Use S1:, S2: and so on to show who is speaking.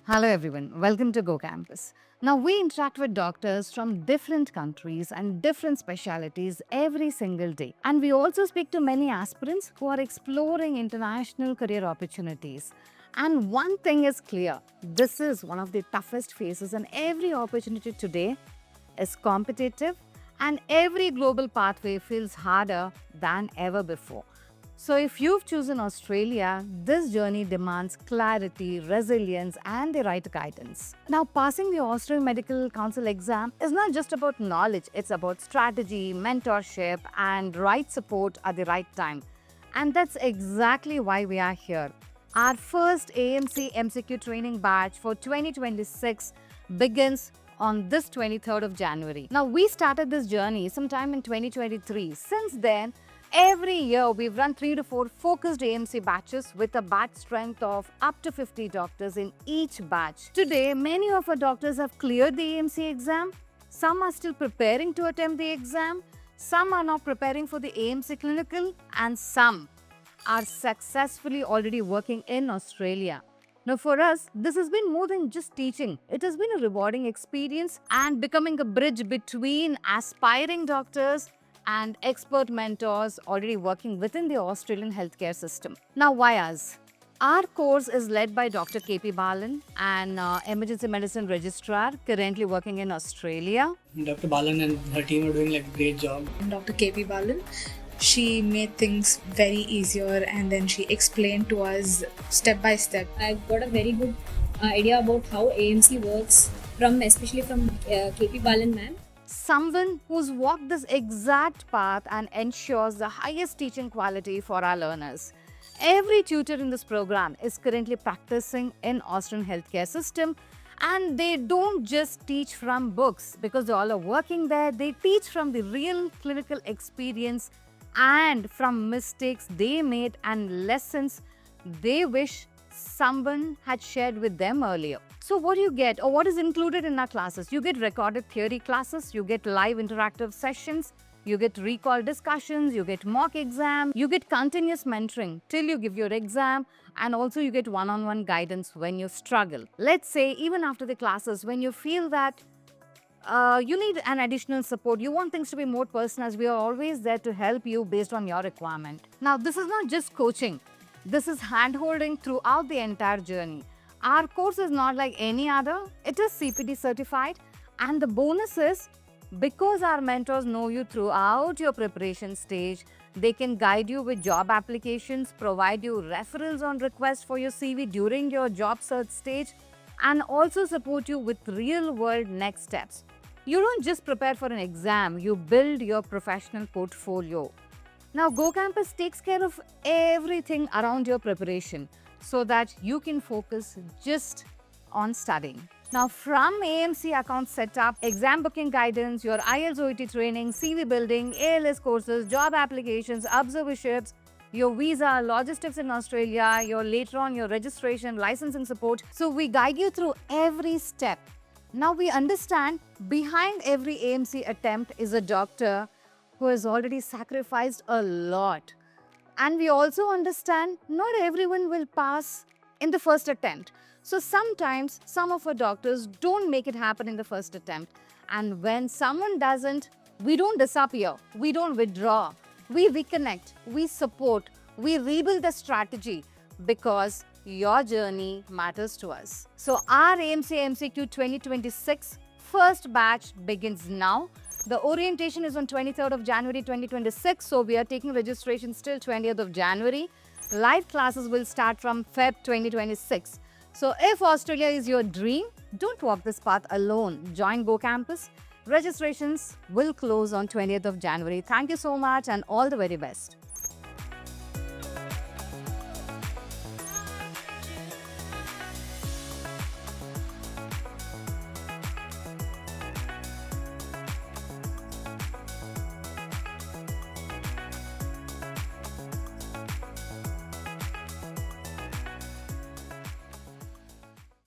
S1: Hello everyone, welcome to Go Campus. Now we interact with doctors from different countries and different specialities every single day. And we also speak to many aspirants who are exploring international career opportunities. And one thing is clear, this is one of the toughest phases and every opportunity today is competitive and every global pathway feels harder than ever before. So, if you've chosen Australia, this journey demands clarity, resilience, and the right guidance. Now, passing the Australian Medical Council exam is not just about knowledge, it's about strategy, mentorship, and right support at the right time. And that's exactly why we are here. Our first AMC MCQ training batch for 2026 begins on this 23rd of January. Now, we started this journey sometime in 2023. Since then, every year, we've run 3 to 4 focused AMC batches with a batch strength of up to 50 doctors in each batch. Today, many of our doctors have cleared the AMC exam. Some are still preparing to attempt the exam. Some are now preparing for the AMC clinical, and some are successfully already working in Australia. Now, for us, this has been more than just teaching. It has been a rewarding experience and becoming a bridge between aspiring doctors and expert mentors already working within the Australian healthcare system. Now, why us? Our course is led by Dr. KP Balan, an emergency medicine registrar currently working in Australia.
S2: Dr. Balan and her team are doing like a great job.
S3: Dr. KP Balan, she made things very easier and then she explained to us step by step.
S4: I got a very good idea about how AMC works especially from KP Balan ma'am.
S1: Someone who's walked this exact path and ensures the highest teaching quality for our learners. Every tutor in this program is currently practicing in Australian healthcare system, and they don't just teach from books because they all are working there. They teach from the real clinical experience and from mistakes they made and lessons they wish someone had shared with them earlier. So what do you get, or what is included in our classes? You get recorded theory classes, you get live interactive sessions, you get recall discussions, you get mock exam, you get continuous mentoring till you give your exam, and also you get one-on-one guidance when you struggle. Let's say even after the classes, when you feel that you need an additional support, you want things to be more personalized, we are always there to help you based on your requirement. Now, this is not just coaching. This is hand-holding throughout the entire journey. Our course is not like any other. It is CPD certified, and the bonus is because our mentors know you throughout your preparation stage, they can guide you with job applications, provide you referrals on request for your CV during your job search stage, and also support you with real-world next steps. You don't just prepare for an exam, you build your professional portfolio. Now, Go Campus takes care of everything around your preparation so that you can focus just on studying. Now, from AMC account setup, exam booking guidance, your IELTS OET training, CV building, ALS courses, job applications, observerships, your visa, logistics in Australia, your later on your registration, licensing support. So we guide you through every step. Now we understand behind every AMC attempt is a doctor who has already sacrificed a lot. And we also understand not everyone will pass in the first attempt. So sometimes some of our doctors don't make it happen in the first attempt. And when someone doesn't, we don't disappear, we don't withdraw. We reconnect, we support, we rebuild the strategy because your journey matters to us. So our AMC MCQ 2026 first batch begins now. The orientation is on 23rd of January 2026, so we are taking registrations till 20th of January. Live classes will start from Feb 2026. So if Australia is your dream, don't walk this path alone. Join Go Campus. Registrations will close on 20th of January. Thank you so much and all the very best.